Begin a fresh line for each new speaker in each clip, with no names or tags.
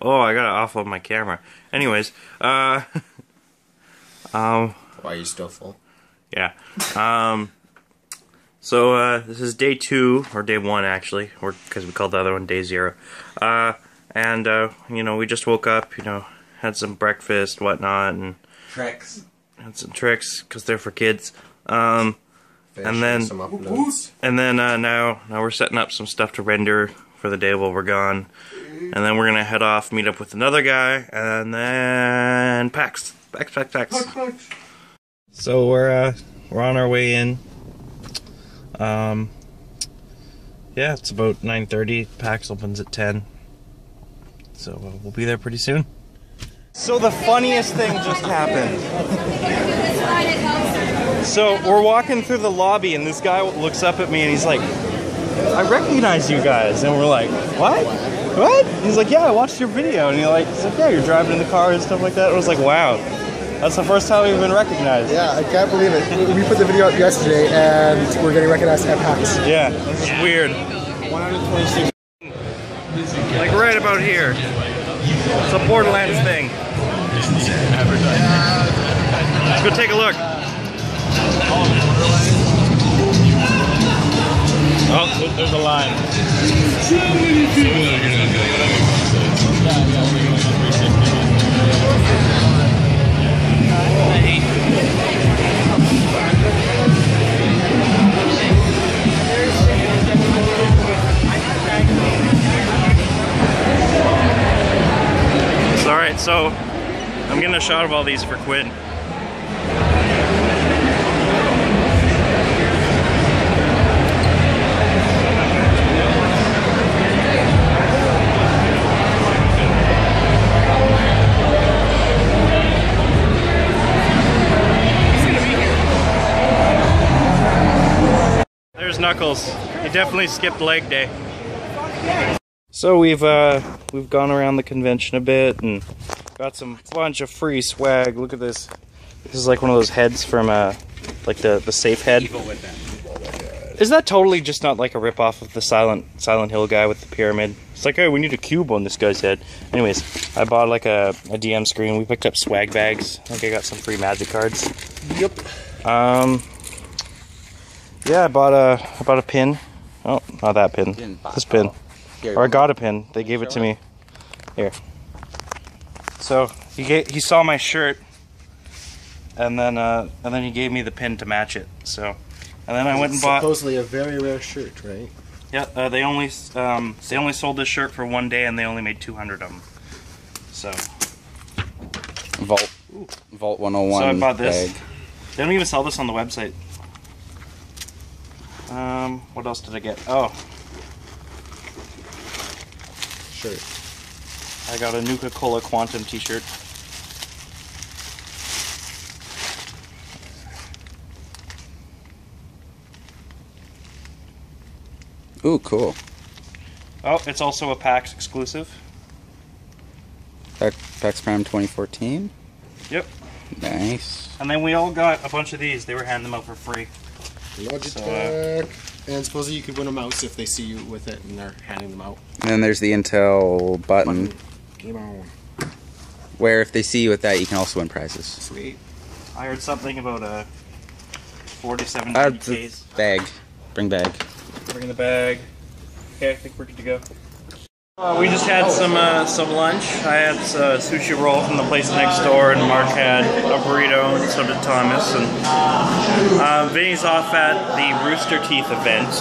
Oh, I gotta offload my camera. Anyways,
why are you still full?
Yeah. So this is day 2 or day 1 actually, or because we called the other one day 0. And you know, we just woke up. You know, had some breakfast, whatnot, and
Tricks.
had some tricks because they're for kids. And then now we're setting up some stuff to render for the day while we're gone, and then we're gonna head off, meet up with another guy, and then PAX. So we're on our way in. Yeah, it's about 9:30. PAX opens at 10, so we'll be there pretty soon. So the funniest thing just happened. So we're walking through the lobby, and this guy looks up at me, and he's like, "I recognize you guys," and we're like, "What? What?" He's like, "Yeah, I watched your video," and he's like, "Yeah, you're driving in the car and stuff like that." And I was like, "Wow, that's the first time we've been recognized."
Yeah, I can't believe it. We put the video up yesterday, and we're getting recognized at PAX.
Yeah, this is weird.
126.
Like right about here. It's a Borderlands thing. Let's go take a look. Oh, there's a line. Alright, so I'm getting a shot of all these for Quinn. There's Knuckles. He definitely skipped leg day. So we've gone around the convention a bit and got some bunch of free swag. Look at this. This is like one of those heads from like the safe head. Is that totally just not like a ripoff of the Silent Hill guy with the pyramid? It's like, hey, we need a cube on this guy's head. Anyways, I bought like a DM screen. We picked up swag bags. I think I got some free magic cards.
Yep.
Yeah, I bought a pin. Oh, not that pin. This pin. Or I got a pin. They gave it to me. Here. So he saw my shirt, and then he gave me the pin to match it. So, and then I went and bought.
Supposedly a very rare shirt, right?
Yeah. They only sold this shirt for 1 day, and they only made 200 of them. So.
Vault 101.
So I bought this.
Bag.
They don't even sell this on the website. What else did I get? Oh.
Shirt.
I got a Nuka-Cola Quantum t-shirt.
Ooh, cool.
Oh, it's also a PAX exclusive.
PAX Prime 2014?
Yep.
Nice.
And then we all got a bunch of these. They were handing them out for free.
Logitech. And supposedly you could win a mouse if they see you with it and they're handing them out.
And then there's the Intel button.
Game on.
Where if they see you with that, you can also win prizes.
Sweet.
I heard something about a 47
case. Bag. Bring bag.
Bring the bag. Okay, I think we're good to go. We just had some lunch. I had a sushi roll from the place next door, and Mark had a burrito, and so did Thomas. And Vinny's off at the Rooster Teeth event,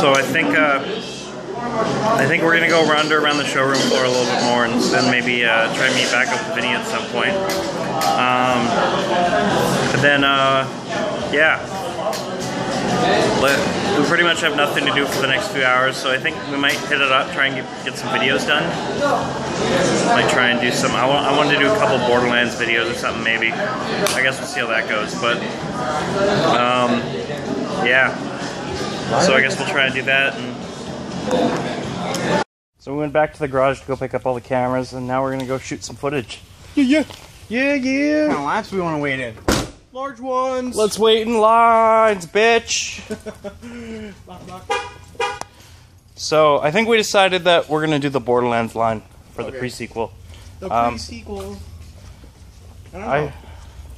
so I think we're gonna go wander around the showroom floor a little bit more, and then maybe try and meet back up with Vinny at some point. But then yeah. We pretty much have nothing to do for the next few hours, so I think we might hit it up, try and get some videos done. Might try and do some. I wanted to do a couple Borderlands videos or something, maybe. I guess we'll see how that goes. But yeah. So I guess we'll try and do that. And so we went back to the garage to go pick up all the cameras, and now we're gonna go shoot some footage. Yeah.
What kind of laps we want to wait in? Large ones.
Let's wait in lines, bitch. So I think we decided that we're gonna do the Borderlands line for the pre-sequel.
The pre-sequel. I don't know.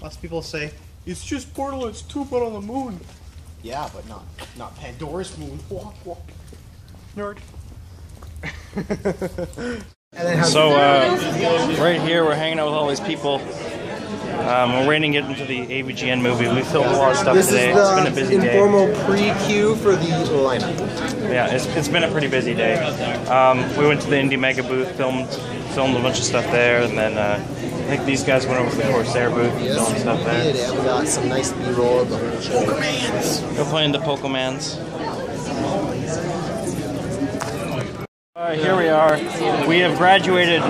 Lots of people say it's just Borderlands 2 but on the moon. Yeah, but not Pandora's moon. Nerd.
So right here we're hanging out with all these people. We're waiting to get into the AVGN movie. We filmed a lot of stuff today. It's been a busy day.
Informal pre-queue for the lineup.
Yeah, it's been a pretty busy day. We went to the Indie Mega booth, filmed a bunch of stuff there, and then I think these guys went over to the Corsair booth and filmed stuff there.
Yeah, we got some nice B-roll of the Pokemans.
We're playing the Pokemans. Here we are. We have graduated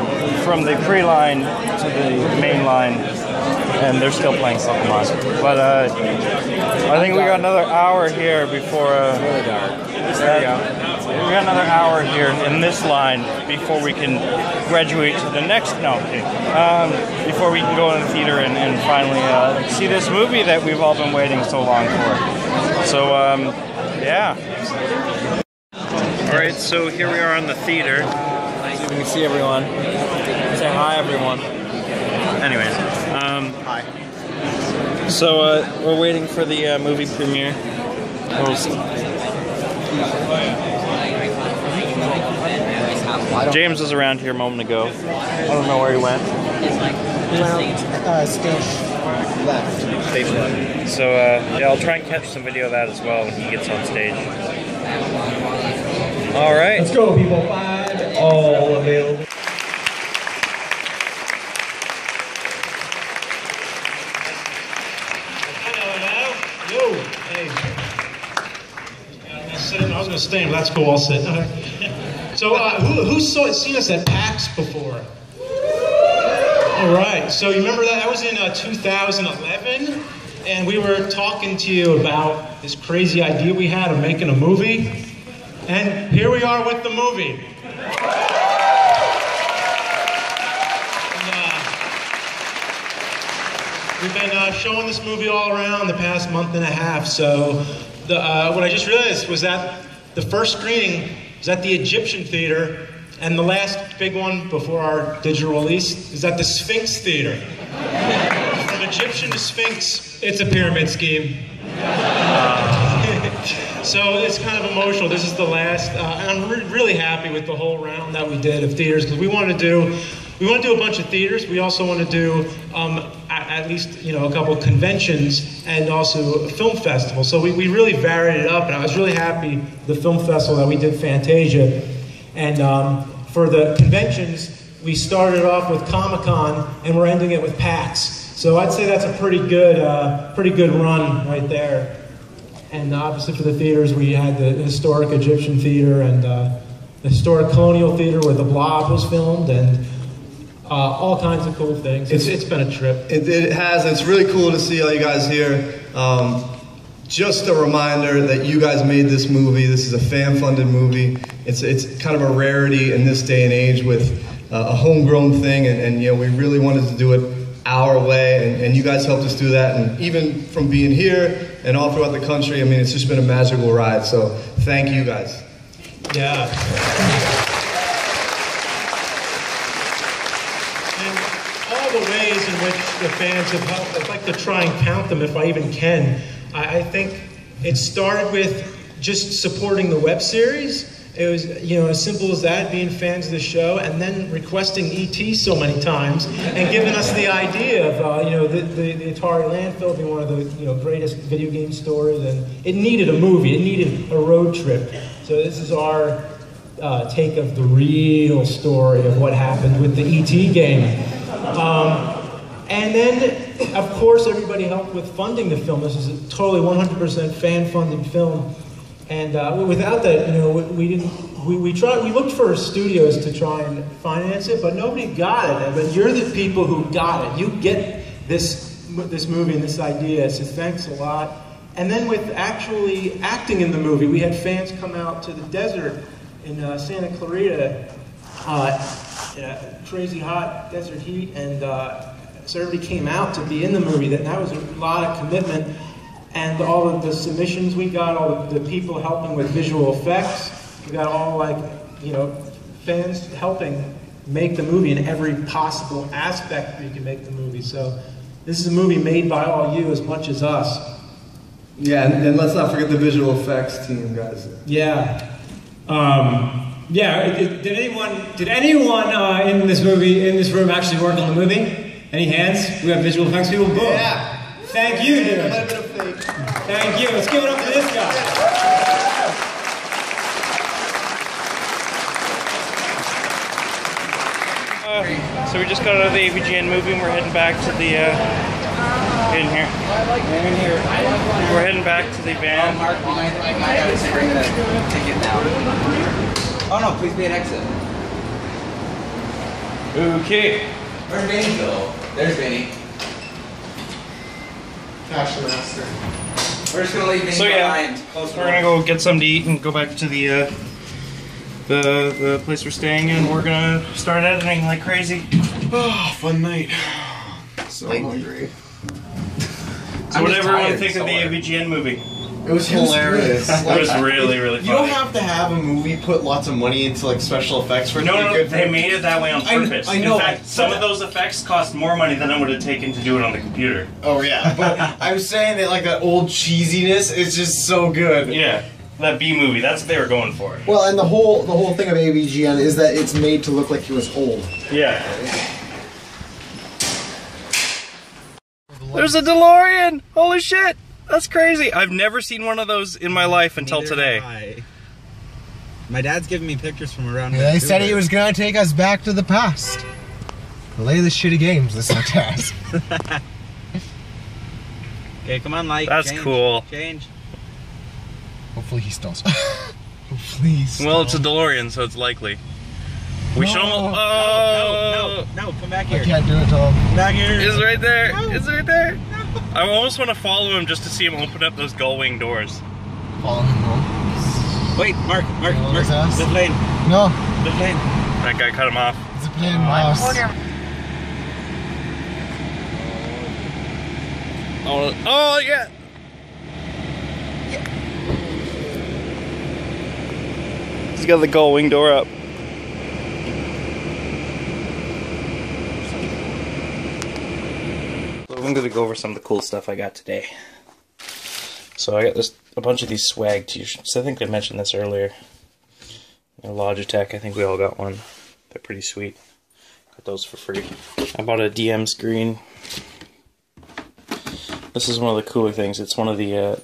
from the pre-line to the main line, and they're still playing Pokemon. But I think we got another hour here before. We got another hour here in this line before we can graduate to the next. Before we can go in the theater and finally see this movie that we've all been waiting so long for. So yeah. Alright, so here we are in the theater.
So you can see everyone. Say hi, everyone.
Anyways,
Hi.
So we're waiting for the movie premiere. James was around here a moment ago. I don't know where he went.
Stage left.
So yeah, I'll try and catch some video of that as well when he gets on stage. All right.
Let's go, people. 5, all available.
Yo, hey. I was going to stand, but that's cool. I'll sit. So, who's seen us at PAX before? All right. So, you remember that? That was in 2011, and we were talking to you about this crazy idea we had of making a movie. And here we are with the movie. We've been showing this movie all around the past month and a half. So what I just realized was that the first screening was at the Egyptian Theater, and the last big one before our digital release is at the Sphinx Theater. From Egyptian to Sphinx, it's a pyramid scheme. So it's kind of emotional. This is the last, and I'm really happy with the whole round that we did of theaters, because we want to do a bunch of theaters. We also want to do at least a couple conventions and also a film festival. So we really varied it up, and I was really happy the film festival that we did Fantasia, and for the conventions we started off with Comic-Con and we're ending it with PAX. So I'd say that's a pretty good run right there. And obviously for the theaters, we had the historic Egyptian theater and the historic colonial theater where The Blob was filmed, and all kinds of cool things. It's been a trip.
It has. It's really cool to see all you guys here. Just a reminder that you guys made this movie. This is a fan-funded movie. It's kind of a rarity in this day and age with a homegrown thing, and we really wanted to do it our way, and you guys helped us do that. And even from being here and all throughout the country, I mean, it's just been a magical ride. So thank you guys.
Yeah. And all the ways in which the fans have helped, I'd like to try and count them if I even can. I think it started with just supporting the web series. It was, as simple as that, being fans of the show, and then requesting E.T. so many times, and giving us the idea of, the Atari landfill being one of the, greatest video game stories, and it needed a movie, it needed a road trip. So this is our take of the real story of what happened with the E.T. game. And then, of course, everybody helped with funding the film. This is a totally 100% fan-funded film. And without that, we looked for studios to try and finance it, but nobody got it. But you're the people who got it. You get this movie and this idea, so thanks a lot. And then with actually acting in the movie, we had fans come out to the desert in Santa Clarita, crazy hot desert heat, and so everybody came out to be in the movie. That was a lot of commitment. And all of the submissions we got, all the people helping with visual effects, We got all like, you know, fans helping make the movie in every possible aspect that you can make the movie. So this is a movie made by all you as much as us.
Yeah, and let's not forget the visual effects team, guys.
Yeah. Did anyone in this room actually work on the movie? Any hands? We have visual effects people? Boom.
Yeah.
Thank you, dude.
A little bit of fake.
Thank you. Let's give it up to this guy.
So we just got out of the AVGN movie and we're heading back to the, in here. We're heading back to the van.
Mark, I gotta bring the ticket now. Oh no, please be an exit.
Okay.
Where's Vinny go? There's Vinny.
Cash the master.
We're just gonna leave Vinny
So yeah,
behind. Close
we're gonna go get something to eat and go back to the place we're staying in. We're gonna start editing like crazy.
Oh, fun night. So hungry.
So what did everyone think of the AVGN movie?
It was hilarious.
It was really, really funny.
You don't have to have a movie put lots of money into like special effects for it to be
No,
good.
they made it that way on purpose.
I know.
In fact, some of those effects cost more money than it would have taken to do it on the computer.
Oh yeah, but I'm saying that like that old cheesiness is just so good.
Yeah, that B movie, that's what they were going for.
Well, and the whole thing of AVGN is that it's made to look like he was old.
Yeah. There's a DeLorean! Holy shit! That's crazy. I've never seen one of those in my life until today.
My dad's giving me pictures from around.
Yeah, they said he was gonna take us back to the past. Play the shitty games this task.
Okay, come on, Mike.
That's
change,
cool.
Change.
Hopefully he stalls. Please.
Well, it's a DeLorean, so it's likely. We should almost.
No, come back here.
I can't do it, Tom.
Come back here.
It's right there. It's right there. I almost want to follow him just to see him open up those gull wing doors.
Follow him home.
Wait, Mark.
his ass?
The plane.
No,
The plane.
That guy cut him off.
it's a plane mouse.
Oh yeah. He's got the gull wing door up. So I'm going to go over some of the cool stuff I got today. So I got a bunch of these swag t-shirts. I think I mentioned this earlier. They're Logitech. I think we all got one. They're pretty sweet. Got those for free. I bought a DM screen. This is one of the cooler things. It's one of the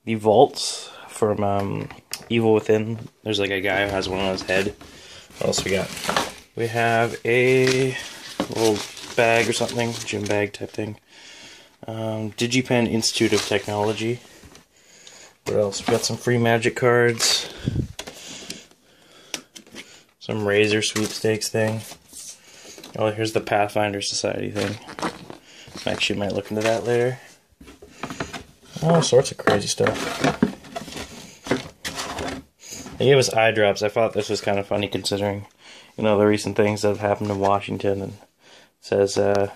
vaults from Evil Within. There's like a guy who has one on his head. What else we got? We have a little bag or something, gym bag type thing. DigiPen Institute of Technology. What else? We got some free magic cards. Some Razor sweepstakes thing. Oh, here's the Pathfinder Society thing. Actually, might look into that later. All sorts of crazy stuff. They gave us eye drops. I thought this was kind of funny considering, you know, the recent things that have happened in Washington. And it says, oh,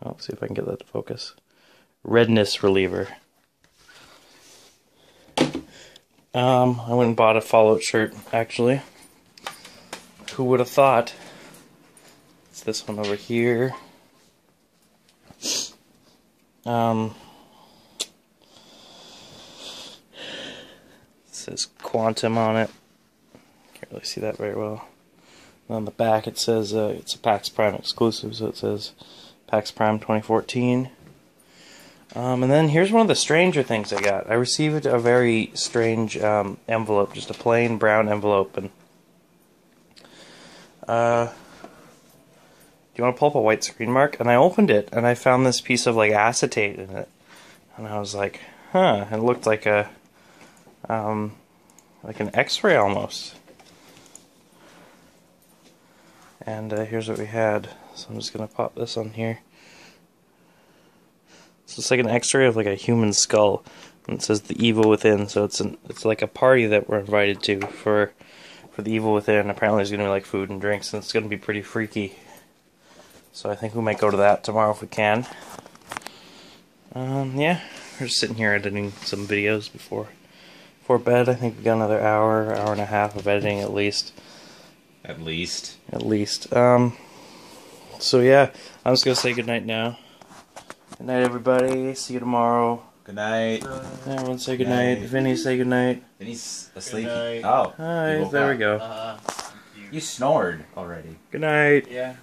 let's see if I can get that to focus. Redness reliever. I went and bought a Fallout shirt, actually. Who would have thought? It's this one over here. It says Quantum on it. Can't really see that very well. And on the back it says it's a PAX Prime exclusive, so it says PAX Prime 2014. And then here's one of the stranger things I got. I received a very strange envelope, just a plain brown envelope, and do you want to pull up a white screen, Mark? And I opened it, and I found this piece of like acetate in it, and I was like, huh, it looked like a like an X-ray almost. And here's what we had. So I'm just gonna pop this on here. So it's like an X-ray of like a human skull, and it says the Evil Within. So it's like a party that we're invited to for the Evil Within. Apparently there's gonna be like food and drinks, and it's gonna be pretty freaky. So I think we might go to that tomorrow if we can. Yeah, We're just sitting here editing some videos before bed. I think we got another hour and a half of editing at least.
At least.
So yeah, I'm just gonna say goodnight now. Good night, everybody. See you tomorrow.
Good night.
Everyone say goodnight. Vinny, say goodnight.
Vinny's asleep.
Good night.
Oh.
Hi, there we go.
You snored already.
Good night.
Yeah.